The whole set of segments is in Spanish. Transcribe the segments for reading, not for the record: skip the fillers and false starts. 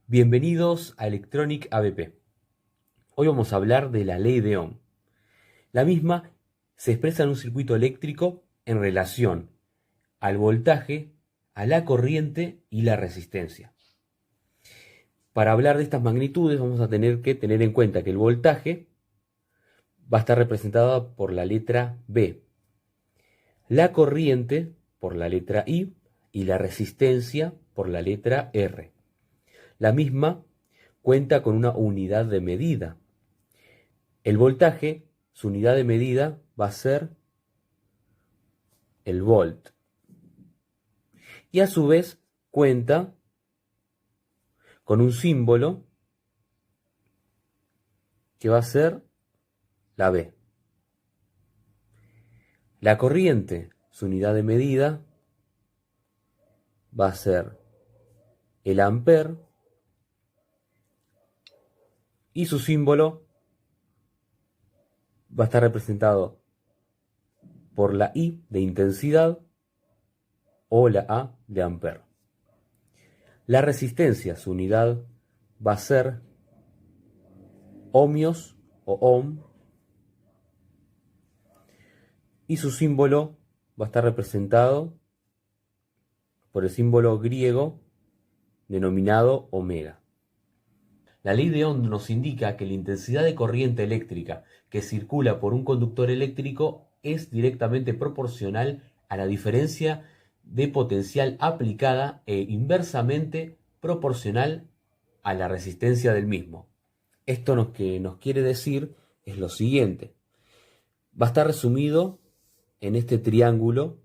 Bienvenidos a Electronic ABP. Hoy vamos a hablar de la ley de Ohm. La misma se expresa en un circuito eléctrico en relación al voltaje, a la corriente y la resistencia. Para hablar de estas magnitudes vamos a tener que tener en cuenta que el voltaje va a estar representado por la letra B, la corriente por la letra I y la resistencia por la letra R. La misma cuenta con una unidad de medida. El voltaje, su unidad de medida va a ser el volt. Y a su vez cuenta con un símbolo que va a ser la B. La corriente, su unidad de medida va a ser el ampere y su símbolo va a estar representado por la I de intensidad o la A de ampere. La resistencia, su unidad va a ser ohmios o ohm y su símbolo va a estar representado por el símbolo griego denominado omega. La ley de Ohm nos indica que la intensidad de corriente eléctrica que circula por un conductor eléctrico es directamente proporcional a la diferencia de potencial aplicada e inversamente proporcional a la resistencia del mismo. Esto lo que nos quiere decir es lo siguiente. Va a estar resumido en este triángulo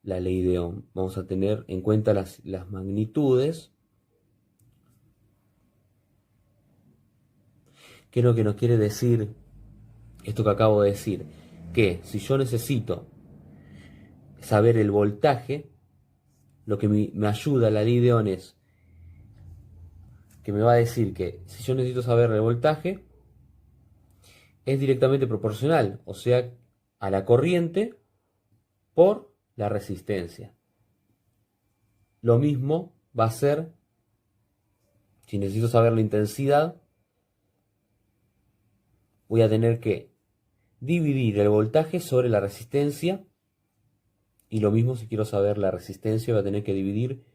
la ley de Ohm. Vamos a tener en cuenta las magnitudes. ¿Qué es lo que nos quiere decir esto que acabo de decir? Que si yo necesito saber el voltaje, lo que me ayuda la ley de Ohm es que me va a decir que si yo necesito saber el voltaje, es directamente proporcional, o sea, a la corriente por la resistencia. Lo mismo va a ser, si necesito saber la intensidad, voy a tener que dividir el voltaje sobre la resistencia, y lo mismo si quiero saber la resistencia, voy a tener que dividir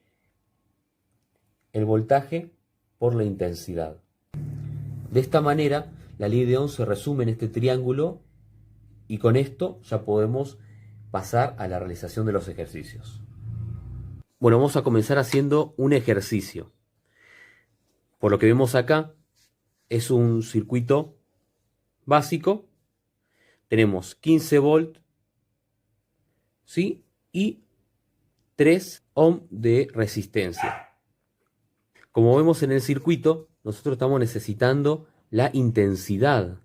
el voltaje por la intensidad. De esta manera, la ley de Ohm se resume en este triángulo y con esto ya podemos pasar a la realización de los ejercicios. Bueno, vamos a comenzar haciendo un ejercicio. Por lo que vemos acá, es un circuito básico. Tenemos 15 volts, ¿sí? Y 3 ohm de resistencia. Como vemos en el circuito, nosotros estamos necesitando la intensidad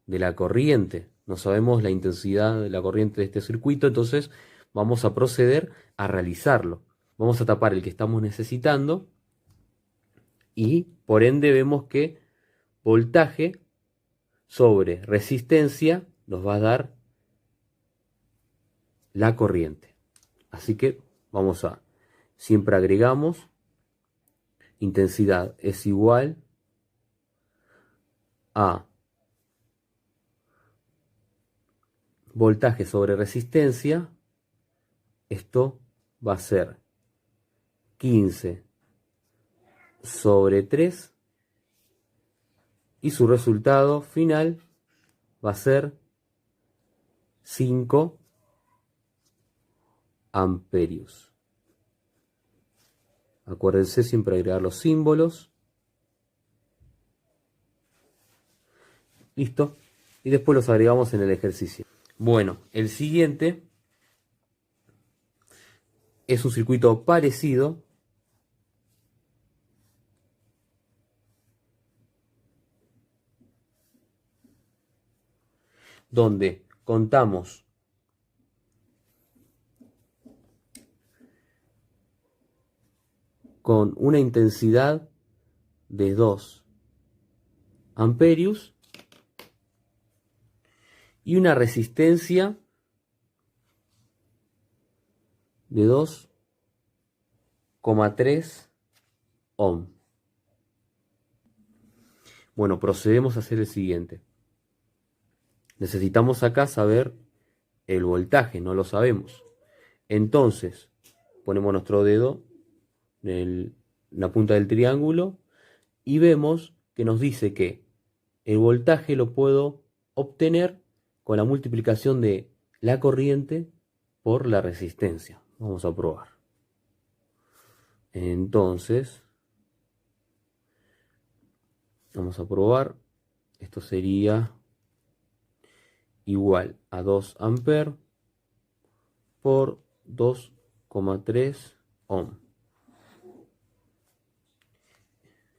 de la corriente. No sabemos la intensidad de la corriente de este circuito, entonces vamos a proceder a realizarlo. Vamos a tapar el que estamos necesitando y por ende vemos que voltaje sobre resistencia nos va a dar la corriente. Así que siempre agregamos, intensidad es igual a voltaje sobre resistencia. Esto va a ser 15 sobre 3 y su resultado final va a ser 5 amperios. Acuérdense siempre agregar los símbolos. Listo. Y después los agregamos en el ejercicio. Bueno, el siguiente es un circuito parecido, donde contamos con una intensidad de 2 amperios y una resistencia de 2,3 ohm. Bueno, procedemos a hacer el siguiente. Necesitamos acá saber el voltaje, no lo sabemos. Entonces, ponemos nuestro dedo en la punta del triángulo y vemos que nos dice que el voltaje lo puedo obtener con la multiplicación de la corriente por la resistencia. Vamos a probar. Entonces, vamos a probar. Esto sería igual a 2 amperes por 2,3 ohm.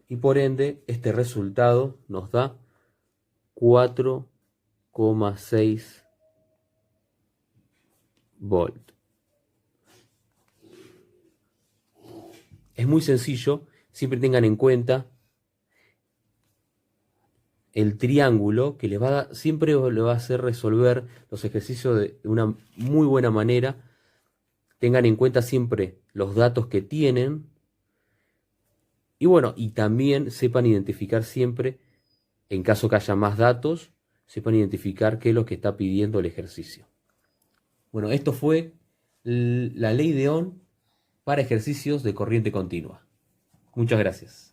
Y por ende, este resultado nos da 4,6 volt. Es muy sencillo, siempre tengan en cuenta el triángulo que siempre le va a hacer resolver los ejercicios de una muy buena manera. Tengan en cuenta siempre los datos que tienen. Y bueno, y también sepan identificar siempre, en caso que haya más datos, sepan identificar qué es lo que está pidiendo el ejercicio. Bueno, esto fue la ley de Ohm para ejercicios de corriente continua. Muchas gracias.